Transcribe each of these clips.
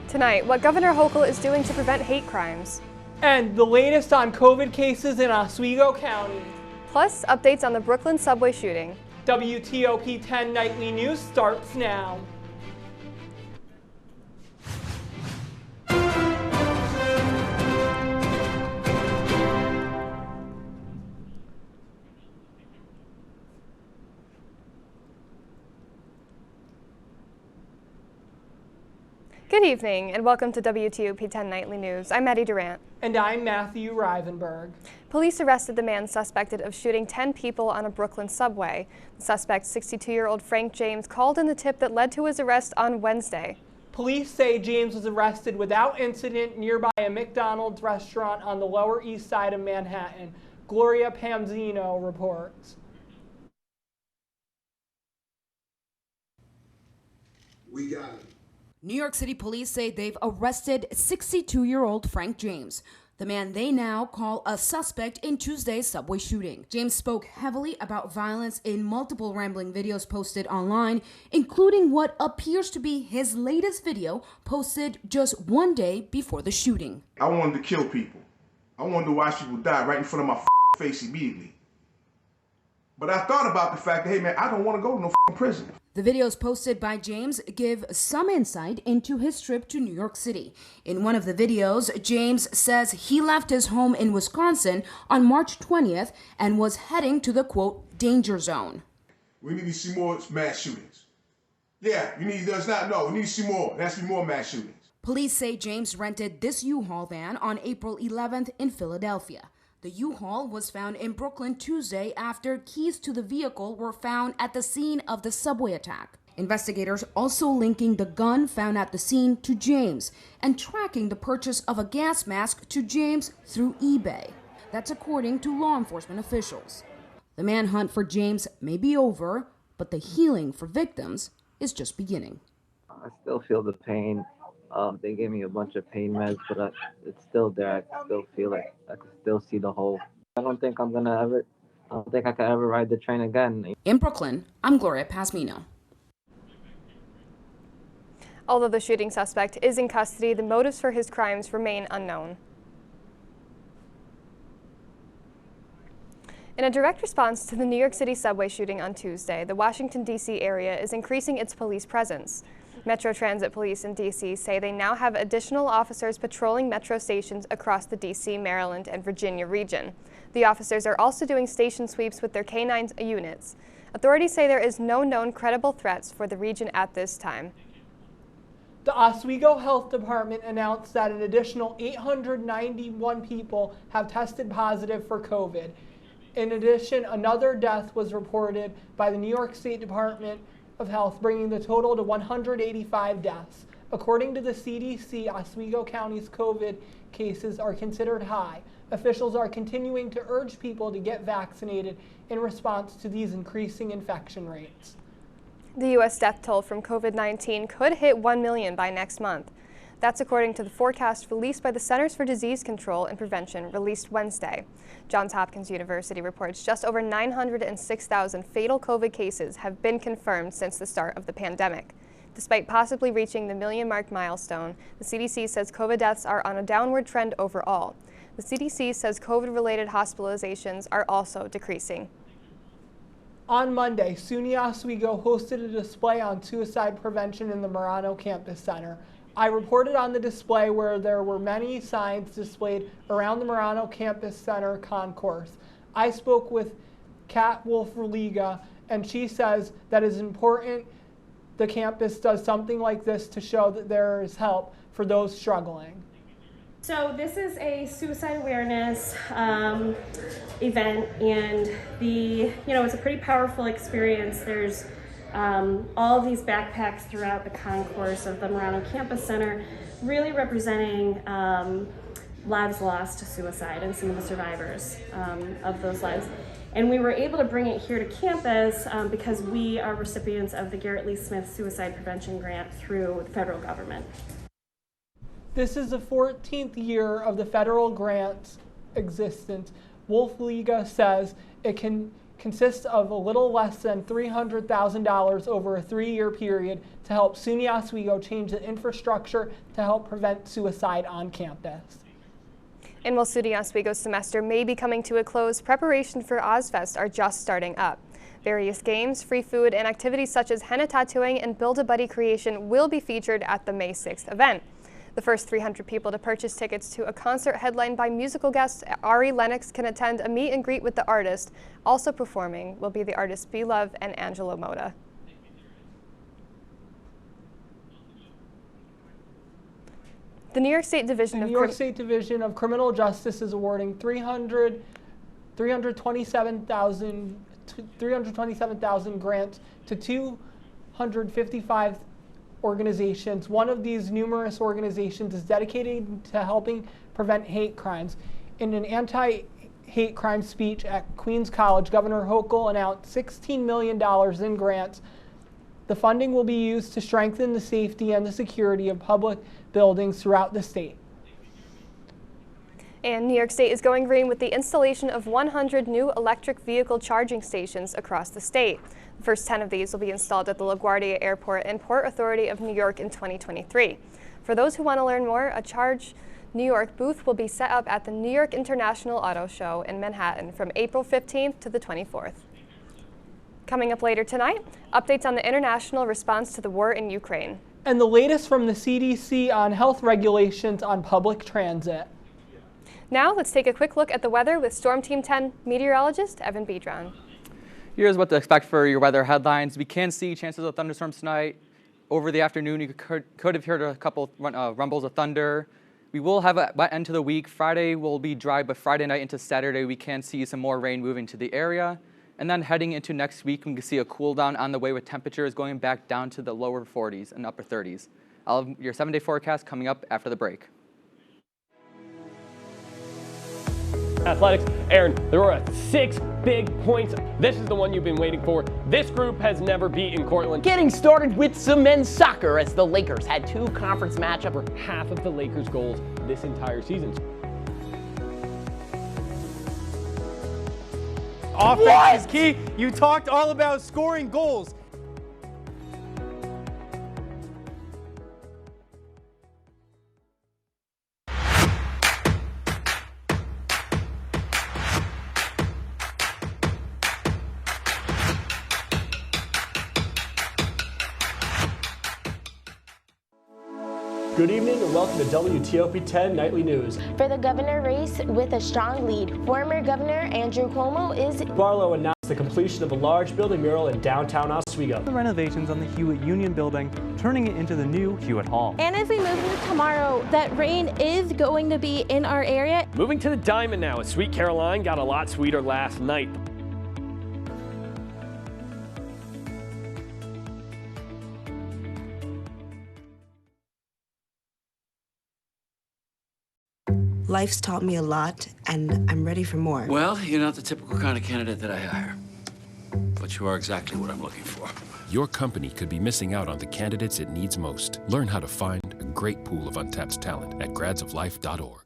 Tonight, what Governor Hochul is doing to prevent hate crimes. And the latest on COVID cases in Oswego County. Plus, updates on the Brooklyn subway shooting. WTOP 10 Nightly News starts now. Good evening and welcome to WTOP 10 Nightly News. I'm Maddie Durant. And I'm Matthew Rivenberg. Police arrested the man suspected of shooting 10 people on a Brooklyn subway. The suspect, 62-year-old Frank James, called in the tip that led to his arrest on Wednesday. Police say James was arrested without incident nearby a McDonald's restaurant on the Lower East Side of Manhattan. Gloria Pamzino reports. We got it. New York City police say they've arrested 62-year-old Frank James, the man they now call a suspect in Tuesday's subway shooting. James spoke heavily about violence in multiple rambling videos posted online, including what appears to be his latest video posted just one day before the shooting. I wanted to kill people. I wanted to watch people die right in front of my face immediately. But I thought about the fact that, hey man, I don't want to go to no prison. The videos posted by James give some insight into his trip to New York City. In one of the videos, James says he left his home in Wisconsin on March 20th and was heading to the, quote, danger zone. We need to see more mass shootings. Yeah, we need to see more. There has to be more mass shootings. Police say James rented this U-Haul van on April 11th in Philadelphia. The U-Haul was found in Brooklyn Tuesday after keys to the vehicle were found at the scene of the subway attack. Investigators also linking the gun found at the scene to James and tracking the purchase of a gas mask to James through eBay. That's according to law enforcement officials. The manhunt for James may be over, but the healing for victims is just beginning. I still feel the pain. They gave me a bunch of pain meds, but it's still there. I can still feel it. I can still see the hole. I don't think I can ever ride the train again. In Brooklyn, I'm Gloria Pamzino. Although the shooting suspect is in custody, the motives for his crimes remain unknown. In a direct response to the New York City subway shooting on Tuesday, the Washington, D.C. area is increasing its police presence. Metro Transit Police in D.C. say they now have additional officers patrolling metro stations across the D.C., Maryland, and Virginia region. The officers are also doing station sweeps with their K-9 units. Authorities say there is no known credible threats for the region at this time. The Oswego Health Department announced that an additional 891 people have tested positive for COVID. In addition, another death was reported by the New York State Department of Health, bringing the total to 185 deaths. According to the CDC, Oswego County's COVID cases are considered high. Officials are continuing to urge people to get vaccinated in response to these increasing infection rates. The U.S. death toll from COVID-19 could hit 1 million by next month. That's according to the forecast released by the Centers for Disease Control and Prevention, released Wednesday. Johns Hopkins University reports just over 906,000 fatal COVID cases have been confirmed since the start of the pandemic. Despite possibly reaching the million-mark milestone, the CDC says COVID deaths are on a downward trend overall. The CDC says COVID-related hospitalizations are also decreasing. On Monday, SUNY Oswego hosted a display on suicide prevention in the Marano Campus Center. I reported on the display where there were many signs displayed around the Marano Campus Center concourse. I spoke with Kat Wolf-Religa, and she says that it's important the campus does something like this to show that there is help for those struggling. So this is a suicide awareness event, and it's a pretty powerful experience. There's all of these backpacks throughout the concourse of the Marano Campus Center, really representing lives lost to suicide and some of the survivors of those lives. And we were able to bring it here to campus because we are recipients of the Garrett Lee Smith Suicide Prevention Grant through the federal government. This is the 14th year of the federal grant's existence. Wolf-Liga says it can consists of a little less than $300,000 over a 3-year period to help SUNY Oswego change the infrastructure to help prevent suicide on campus. And while SUNY Oswego's semester may be coming to a close, preparation for Ozfest are just starting up. Various games, free food, and activities such as henna tattooing and Build-A-Buddy creation will be featured at the May 6th event. The first 300 people to purchase tickets to a concert headlined by musical guests Ari Lennox can attend a meet and greet with the artist. Also performing will be the artists B-Love and Angelo Moda. The New York State Division of Criminal Justice is awarding $327,000 grants to 255 organizations. One of these numerous organizations is dedicated to helping prevent hate crimes. In an anti-hate crime speech at Queens College, Governor Hochul announced $16 million in grants. The funding will be used to strengthen the safety and the security of public buildings throughout the state. And New York State is going green with the installation of 100 new electric vehicle charging stations across the state. The first 10 of these will be installed at the LaGuardia Airport and Port Authority of New York in 2023. For those who want to learn more, a Charge New York booth will be set up at the New York International Auto Show in Manhattan from April 15th to the 24th. Coming up later tonight, updates on the international response to the war in Ukraine. And the latest from the CDC on health regulations on public transit. Now let's take a quick look at the weather with Storm Team 10 meteorologist Evan Bedron. Here's what to expect for your weather headlines. We can see chances of thunderstorms tonight. Over the afternoon, you could have heard a couple rumbles of thunder. We will have a wet end to the week. Friday will be dry, but Friday night into Saturday, we can see some more rain moving to the area. And then heading into next week, we can see a cool down on the way with temperatures going back down to the lower 40s and upper 30s. I'll have your 7-day forecast coming up after the break. Athletics, Aaron, there are 6 big points. This is the one you've been waiting for. This group has never beaten Cortland. Getting started with some men's soccer as the Lakers had 2 conference matchups. For half of the Lakers' goals this entire season. Offense is key. You talked all about scoring goals. Good evening and welcome to WTOP 10 Nightly News. For the governor race with a strong lead, former Governor Andrew Cuomo is... Barlow announced the completion of a large building mural in downtown Oswego. The renovations on the Hewitt Union building, turning it into the new Hewitt Hall. And as we move into tomorrow, that rain is going to be in our area. Moving to the Diamond now, as Sweet Caroline got a lot sweeter last night. Life's taught me a lot, and I'm ready for more. Well, you're not the typical kind of candidate that I hire, but you are exactly what I'm looking for. Your company could be missing out on the candidates it needs most. Learn how to find a great pool of untapped talent at gradsoflife.org.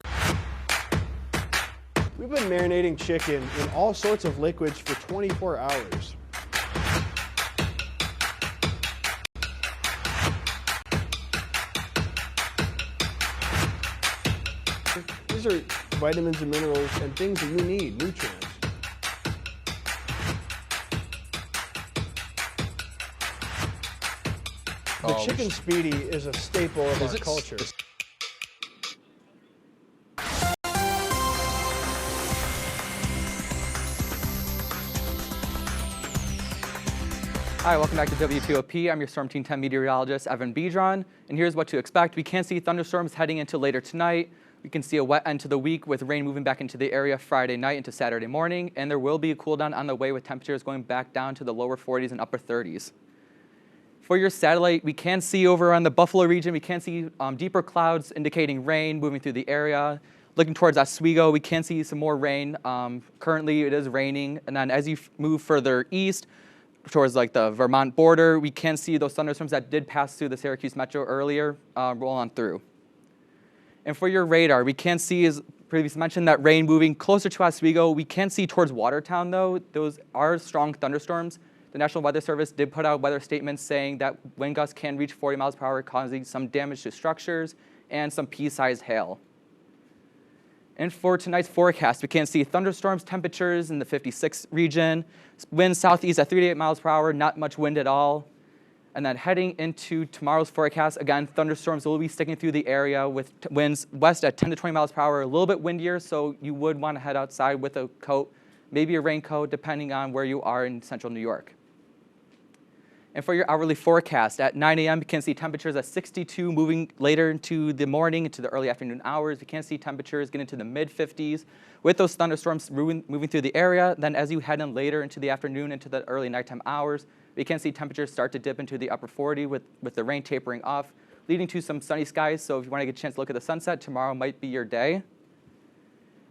We've been marinating chicken in all sorts of liquids for 24 hours. These are vitamins and minerals and things that you need, nutrients. The chicken speedy is a staple of our culture. Hi, welcome back to WTOP. I'm your Storm Team 10 meteorologist, Evan Bedron, and here's what to expect. We can see thunderstorms heading into later tonight. We can see a wet end to the week with rain moving back into the area Friday night into Saturday morning, and there will be a cool down on the way with temperatures going back down to the lower 40s and upper 30s. For your satellite, we can see over on the Buffalo region, we can see deeper clouds indicating rain moving through the area. Looking towards Oswego, we can see some more rain. Currently, it is raining, and then as you move further east, towards like the Vermont border, we can see those thunderstorms that did pass through the Syracuse metro earlier roll on through. And for your radar, we can see, as previously mentioned, that rain moving closer to Oswego. We can see towards Watertown, though. Those are strong thunderstorms. The National Weather Service did put out weather statements saying that wind gusts can reach 40 miles per hour, causing some damage to structures and some pea-sized hail. And for tonight's forecast, we can see thunderstorms, temperatures in the 56 region, winds southeast at 38 miles per hour, not much wind at all. And then heading into tomorrow's forecast, again, thunderstorms will be sticking through the area with winds west at 10 to 20 miles per hour, a little bit windier, so you would want to head outside with a coat, maybe a raincoat, depending on where you are in central New York. And for your hourly forecast, at 9 a.m., you can see temperatures at 62, moving later into the morning, into the early afternoon hours. You can see temperatures get into the mid-50s with those thunderstorms moving through the area. Then as you head in later into the afternoon, into the early nighttime hours, we can see temperatures start to dip into the upper 40 with the rain tapering off, leading to some sunny skies. So if you want to get a chance to look at the sunset, tomorrow might be your day.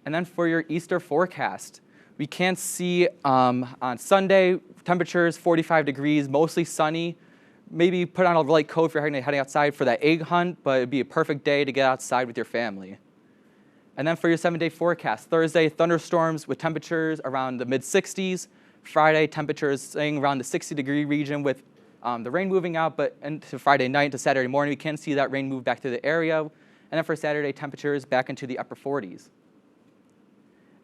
And then for your Easter forecast, we can see on Sunday, temperatures 45 degrees, mostly sunny. Maybe put on a light coat if you're heading outside for that egg hunt, but it'd be a perfect day to get outside with your family. And then for your 7-day forecast, Thursday, thunderstorms with temperatures around the mid-60s. Friday, temperatures staying around the 60-degree region with the rain moving out, but into Friday night to Saturday morning, we can see that rain move back to the area. And then for Saturday, temperatures back into the upper 40s.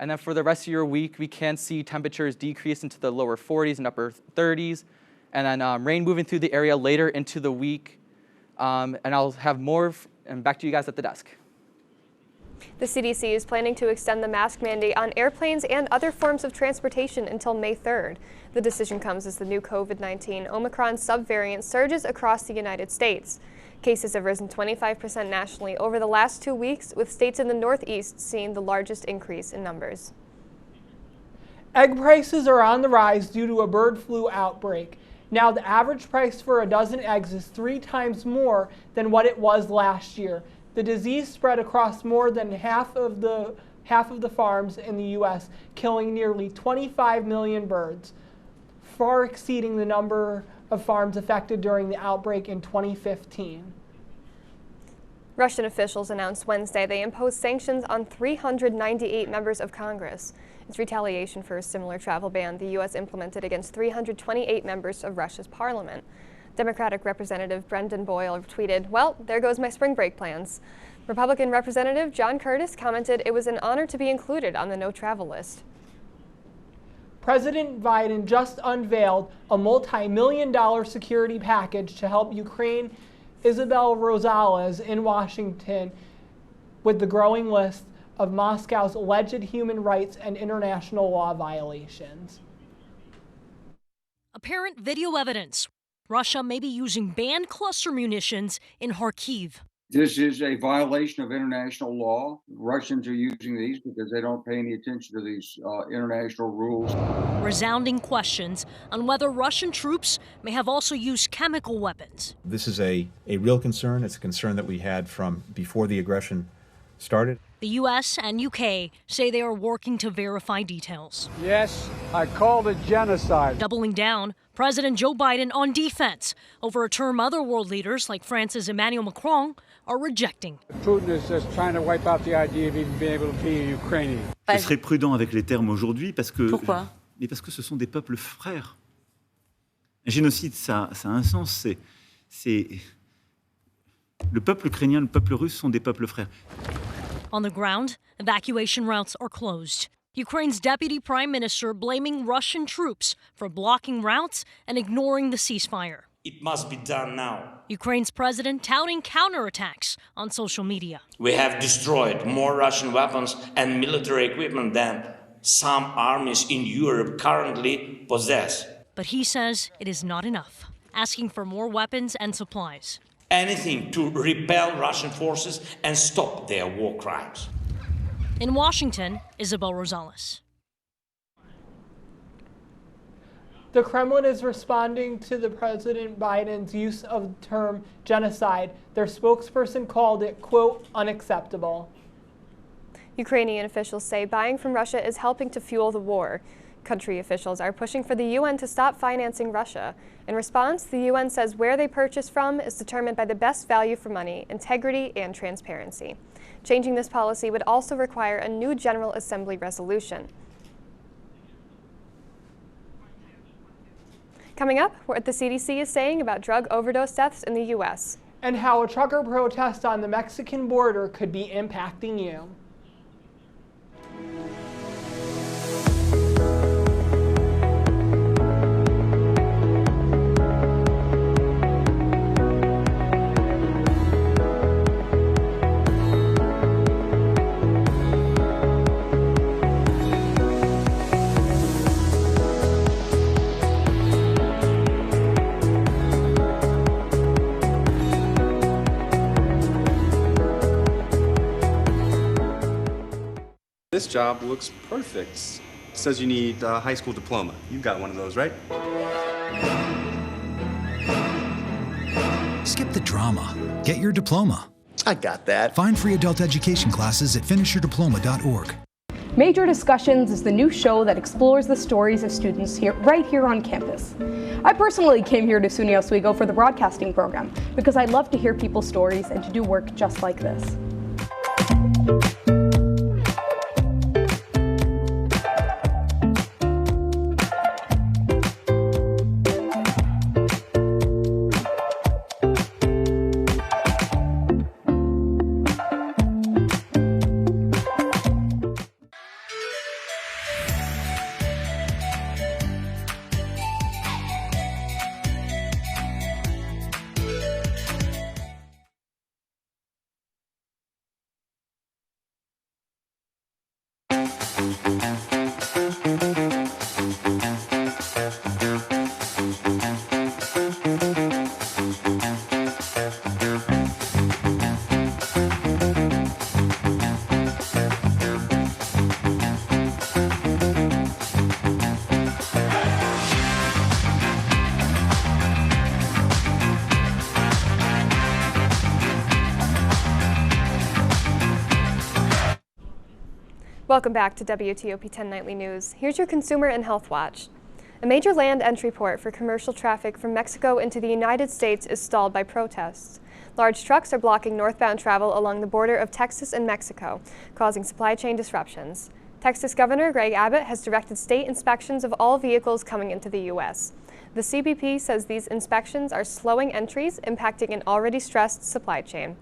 And then for the rest of your week, we can see temperatures decrease into the lower 40s and upper 30s. And then rain moving through the area later into the week. And I'll have more, and back to you guys at the desk. The CDC is planning to extend the mask mandate on airplanes and other forms of transportation until May 3rd. The decision comes as the new COVID-19 Omicron subvariant surges across the United States. Cases have risen 25% nationally over the last 2 weeks, with states in the Northeast seeing the largest increase in numbers. Egg prices are on the rise due to a bird flu outbreak. Now the average price for a dozen eggs is 3 times more than what it was last year. The disease spread across more than half of the farms in the U.S., killing nearly 25 million birds, far exceeding the number of farms affected during the outbreak in 2015. Russian officials announced Wednesday they imposed sanctions on 398 members of Congress. It's retaliation for a similar travel ban the U.S. implemented against 328 members of Russia's parliament. Democratic Representative Brendan Boyle tweeted, "Well, there goes my spring break plans." Republican Representative John Curtis commented it was an honor to be included on the no travel list. President Biden just unveiled a multi-million-dollar security package to help Ukraine Isabel Rosales in Washington with the growing list of Moscow's alleged human rights and international law violations. Apparent video evidence. Russia may be using banned cluster munitions in Kharkiv. This is a violation of international law. Russians are using these because they don't pay any attention to these international rules. Resounding questions on whether Russian troops may have also used chemical weapons. This is a real concern. It's a concern that we had from before the aggression started. The U.S. and U.K. say they are working to verify details. Yes, I called it genocide. Doubling down, President Joe Biden on defense over a term other world leaders like France's Emmanuel Macron are rejecting. Putin is just trying to wipe out the idea of even being able to be a Ukrainian. Je serais prudent avec les termes aujourd'hui parce que... Pourquoi? Mais parce que ce sont des peuples frères. Un génocide, ça a un sens. C'est... Le peuple ukrainien, le peuple russe sont des peuples frères. On the ground, evacuation routes are closed. Ukraine's deputy prime minister blaming Russian troops for blocking routes and ignoring the ceasefire. It must be done now. Ukraine's president touting counterattacks on social media. We have destroyed more Russian weapons and military equipment than some armies in Europe currently possess. But he says it is not enough, asking for more weapons and supplies. Anything to repel Russian forces and stop their war crimes. In Washington, Isabel Rosales. The Kremlin is responding to the President Biden's use of the term genocide. Their spokesperson called it, quote, unacceptable. Ukrainian officials say buying from Russia is helping to fuel the war. Country officials are pushing for the UN to stop financing Russia. In response, the UN says where they purchase from is determined by the best value for money, integrity, and transparency. Changing this policy would also require a new General Assembly resolution. Coming up, what the CDC is saying about drug overdose deaths in the U.S. And how a trucker protest on the Mexican border could be impacting you. This job looks perfect. It says you need a high school diploma. You got one of those, right? Skip the drama. Get your diploma. I got that. Find free adult education classes at finishyourdiploma.org. Major Discussions is the new show that explores the stories of students right here on campus. I personally came here to SUNY Oswego for the broadcasting program because I love to hear people's stories and to do work just like this. Welcome back to WTOP 10 Nightly News. Here's your Consumer and Health Watch. A major land entry port for commercial traffic from Mexico into the United States is stalled by protests. Large trucks are blocking northbound travel along the border of Texas and Mexico, causing supply chain disruptions. Texas Governor Greg Abbott has directed state inspections of all vehicles coming into the U.S. The CBP says these inspections are slowing entries, impacting an already stressed supply chain.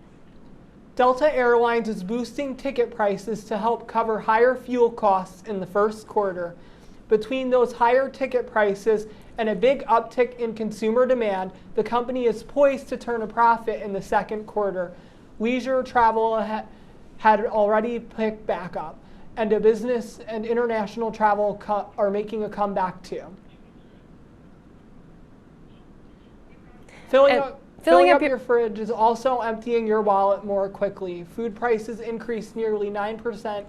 Delta Airlines is boosting ticket prices to help cover higher fuel costs in the first quarter. Between those higher ticket prices and a big uptick in consumer demand, the company is poised to turn a profit in the second quarter. Leisure travel had already picked back up, and business and international travel are making a comeback too. Filling up your fridge is also emptying your wallet more quickly. Food prices increased nearly 9%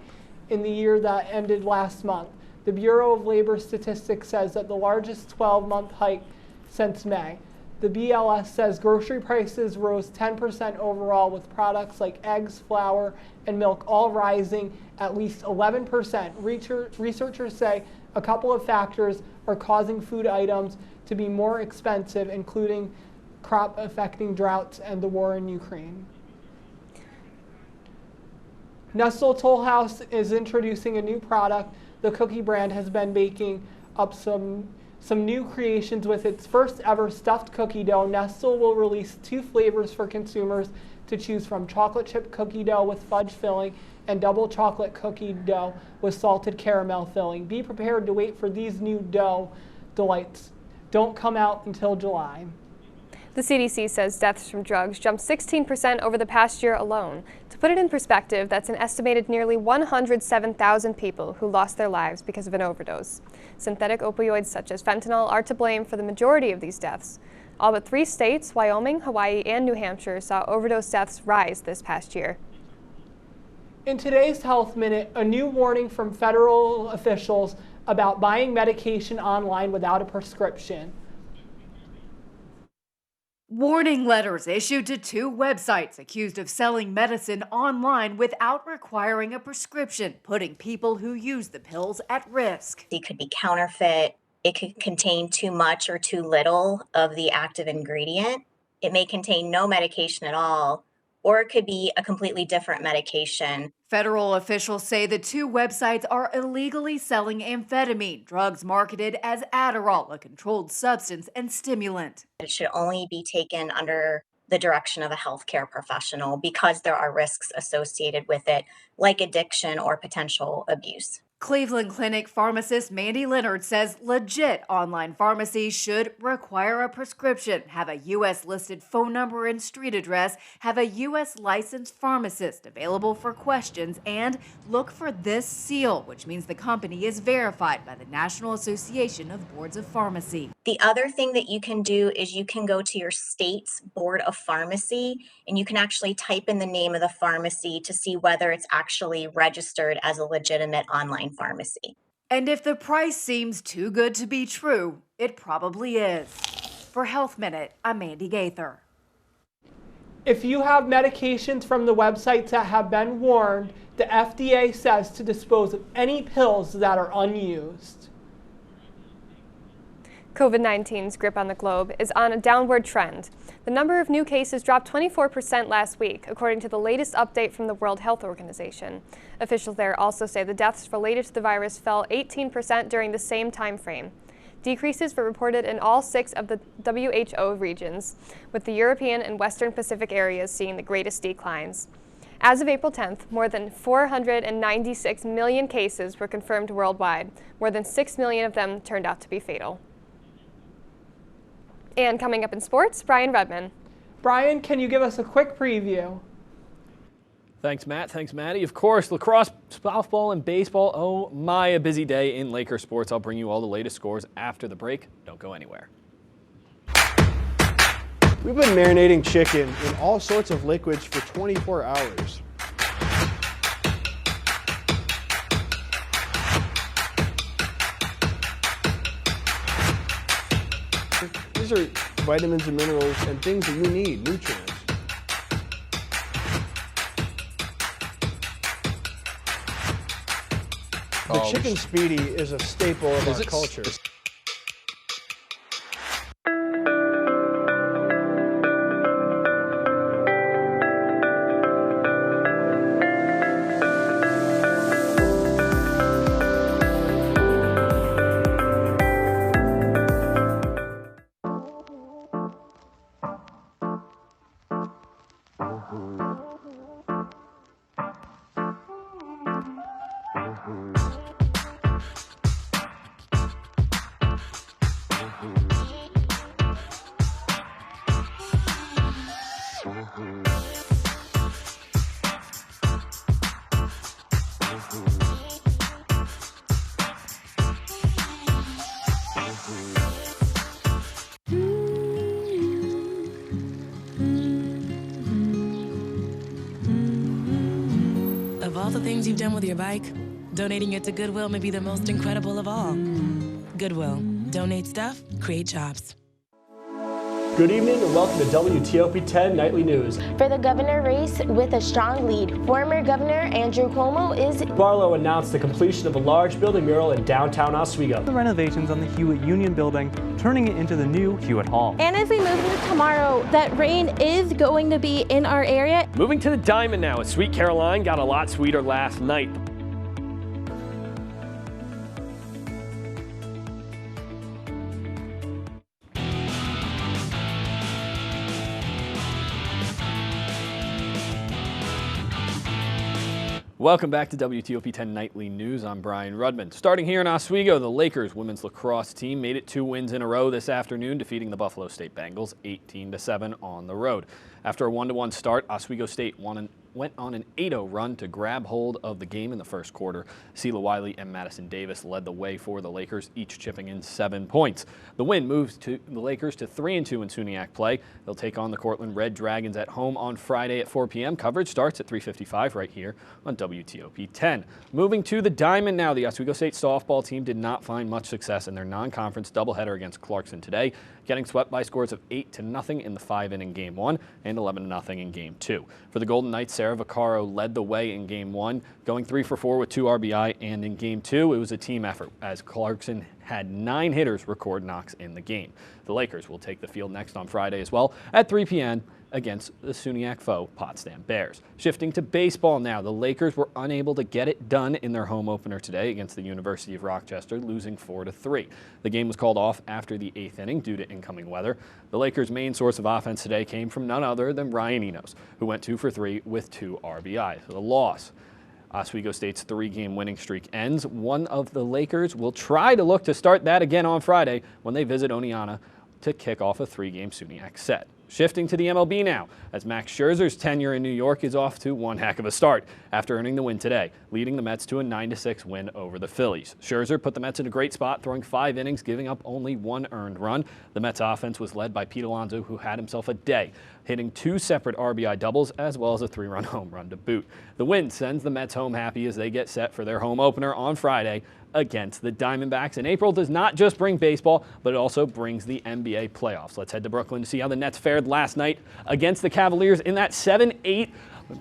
in the year that ended last month. The Bureau of Labor Statistics says that the largest 12-month hike since May. The BLS says grocery prices rose 10% overall, with products like eggs, flour, and milk all rising at least 11%. Researchers say a couple of factors are causing food items to be more expensive, including crop affecting droughts and the war in Ukraine. Nestle Toll House is introducing a new product. The cookie brand has been baking up some new creations with its first ever stuffed cookie dough. Nestle will release 2 flavors for consumers to choose from: chocolate chip cookie dough with fudge filling and double chocolate cookie dough with salted caramel filling. Be prepared to wait for these new dough delights. Don't come out until July. The CDC says deaths from drugs jumped 16% over the past year alone. To put it in perspective, that's an estimated nearly 107,000 people who lost their lives because of an overdose. Synthetic opioids such as fentanyl are to blame for the majority of these deaths. All but 3 states, Wyoming, Hawaii, and New Hampshire, saw overdose deaths rise this past year. In today's Health Minute, a new warning from federal officials about buying medication online without a prescription. Warning letters issued to 2 websites accused of selling medicine online without requiring a prescription, putting people who use the pills at risk. It could be counterfeit. It could contain too much or too little of the active ingredient. It may contain no medication at all, or it could be a completely different medication. Federal officials say the two websites are illegally selling amphetamine, drugs marketed as Adderall, a controlled substance and stimulant. It should only be taken under the direction of a healthcare professional because there are risks associated with it, like addiction or potential abuse. Cleveland Clinic pharmacist Mandy Leonard says legit online pharmacies should require a prescription, have a U.S. listed phone number and street address, have a U.S. licensed pharmacist available for questions, and look for this seal, which means the company is verified by the National Association of Boards of Pharmacy. The other thing that you can do is you can go to your state's Board of Pharmacy and you can actually type in the name of the pharmacy to see whether it's actually registered as a legitimate online pharmacy. And if the price seems too good to be true, it probably is. For Health Minute, I'm Mandy Gaither. If you have medications from the websites that have been warned, the FDA says to dispose of any pills that are unused. COVID-19's grip on the globe is on a downward trend. The number of new cases dropped 24% last week, according to the latest update from the World Health Organization. Officials there also say the deaths related to the virus fell 18% during the same time frame. Decreases were reported in all 6 of the WHO regions, with the European and Western Pacific areas seeing the greatest declines. As of April 10th, more than 496 million cases were confirmed worldwide. More than 6 million of them turned out to be fatal. And coming up in sports, Brian Rudman. Brian, can you give us a quick preview? Thanks, Matt. Thanks, Maddie. Of course, lacrosse, softball, and baseball. Oh my, a busy day in Laker sports. I'll bring you all the latest scores after the break. Don't go anywhere. We've been marinating chicken in all sorts of liquids for 24 hours. These are vitamins and minerals and things that you need, nutrients. The chicken speedy is a staple of our culture. Of all the things you've done with your bike, donating it to Goodwill may be the most incredible of all. Goodwill. Donate stuff, create jobs. Good evening and welcome to WTOP 10 Nightly News. For the governor race with a strong lead, former Governor Andrew Cuomo is... Barlow announced the completion of a large building mural in downtown Oswego. The renovations on the Hewitt Union building, turning it into the new Hewitt Hall. And as we move into tomorrow, that rain is going to be in our area. Moving to the Diamond now, as Sweet Caroline got a lot sweeter last night. Welcome back to WTOP 10 Nightly News. I'm Brian Rudman. Starting here in Oswego, the Lakers women's lacrosse team made it 2 wins in a row this afternoon, defeating the Buffalo State Bengals 18-7 on the road. After a 1-1 start, Oswego State went on an 8-0 run to grab hold of the game in the first quarter. Sheila Wiley and Madison Davis led the way for the Lakers, each chipping in 7 points. The win moves the Lakers to 3-2 in SUNYAC play. They'll take on the Cortland Red Dragons at home on Friday at 4 p.m. Coverage starts at 3:55 right here on WTOP 10. Moving to the Diamond now, the Oswego State softball team did not find much success in their non-conference doubleheader against Clarkson today, getting swept by scores of 8-0 in the 5-inning Game 1 and 11-0 in Game 2. For the Golden Knights, Sarah Vaccaro led the way in Game 1, going 3 for 4 with 2 RBI, and in Game 2, it was a team effort as Clarkson had 9 hitters record knocks in the game. The Lakers will take the field next on Friday as well at 3 p.m. against the SUNYAC foe Potsdam Bears. Shifting to baseball now, the Lakers were unable to get it done in their home opener today against the University of Rochester, losing 4-3. The game was called off after the 8th inning due to incoming weather. The Lakers' main source of offense today came from none other than Ryan Enos, who went 2 for 3 with 2 RBIs. The loss. Oswego State's 3-game winning streak ends. One of the Lakers will try to look to start that again on Friday when they visit Oneonta to kick off a 3-game SUNYAC set. Shifting to the MLB now, as Max Scherzer's tenure in New York is off to one heck of a start after earning the win today, leading the Mets to a 9-6 win over the Phillies. Scherzer put the Mets in a great spot, throwing 5 innings, giving up only 1 earned run. The Mets offense was led by Pete Alonso, who had himself a day, hitting 2 separate RBI doubles as well as a 3-run home run to boot. The win sends the Mets home happy as they get set for their home opener on Friday against the Diamondbacks. And April does not just bring baseball, but it also brings the NBA playoffs. Let's head to Brooklyn to see how the Nets fared last night against the Cavaliers in that 7-8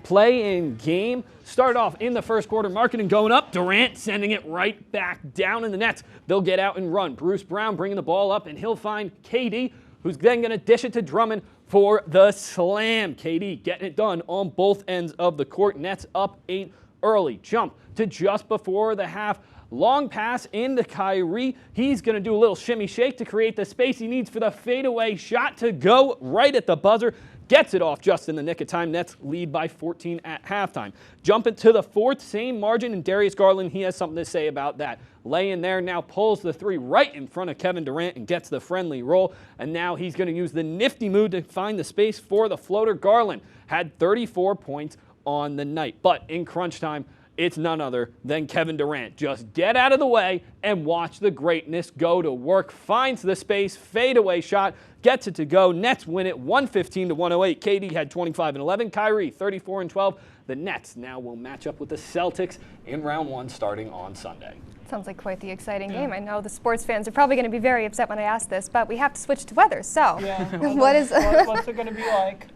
play-in game. Started off in the first quarter, Markkanen going up, Durant sending it right back down in the Nets. They'll get out and run. Bruce Brown bringing the ball up, and he'll find KD, who's then going to dish it to Drummond for the slam. KD getting it done on both ends of the court. Nets up 8 early. Jump to just before the half. Long pass into Kyrie. He's going to do a little shimmy shake to create the space he needs for the fadeaway shot to go right at the buzzer. Gets it off just in the nick of time. Nets lead by 14 at halftime. Jumping to the fourth, same margin, and Darius Garland, he has something to say about that. Lay in there, now pulls the 3 right in front of Kevin Durant and gets the friendly roll. And now he's going to use the nifty move to find the space for the floater. Garland had 34 points on the night, but in crunch time, it's none other than Kevin Durant. Just get out of the way and watch the greatness go to work. Finds the space, fadeaway shot, gets it to go. Nets win it 115-108. KD had 25 and 11. Kyrie 34 and 12. The Nets now will match up with the Celtics in round 1 starting on Sunday. Sounds like quite the exciting game. I know the sports fans are probably going to be very upset when I ask this, but we have to switch to weather. So, what's it going to be like?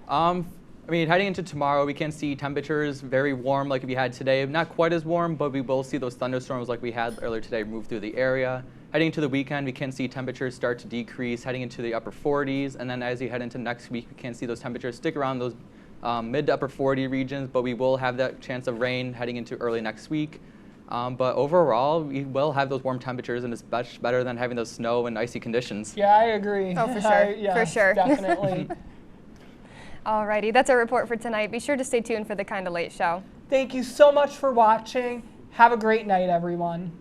I mean, heading into tomorrow, we can see temperatures very warm like we had today. Not quite as warm, but we will see those thunderstorms like we had earlier today move through the area. Heading into the weekend, we can see temperatures start to decrease, heading into the upper 40s. And then as you head into next week, we can see those temperatures stick around those mid to upper 40 regions, but we will have that chance of rain heading into early next week. But overall, we will have those warm temperatures, and it's much better than having those snow and icy conditions. Yeah, I agree. Oh, for sure. For sure. Definitely. Alrighty, that's our report for tonight. Be sure to stay tuned for the Kinda Late Show. Thank you so much for watching. Have a great night, everyone.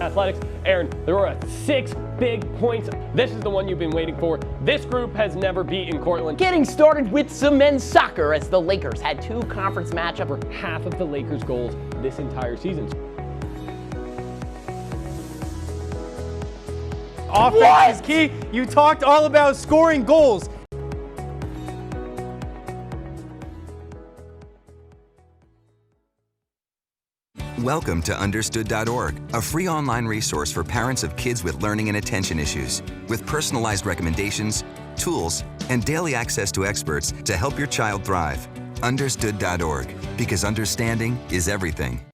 Athletics. Aaron, there were 6 big points. This is the one you've been waiting for. This group has never beaten Cortland. Getting started with some men's soccer as the Lakers had 2 conference matchups for half of the Lakers' goals this entire season. Offense is key. You talked all about scoring goals. Welcome to Understood.org, a free online resource for parents of kids with learning and attention issues, with personalized recommendations, tools, and daily access to experts to help your child thrive. Understood.org, because understanding is everything.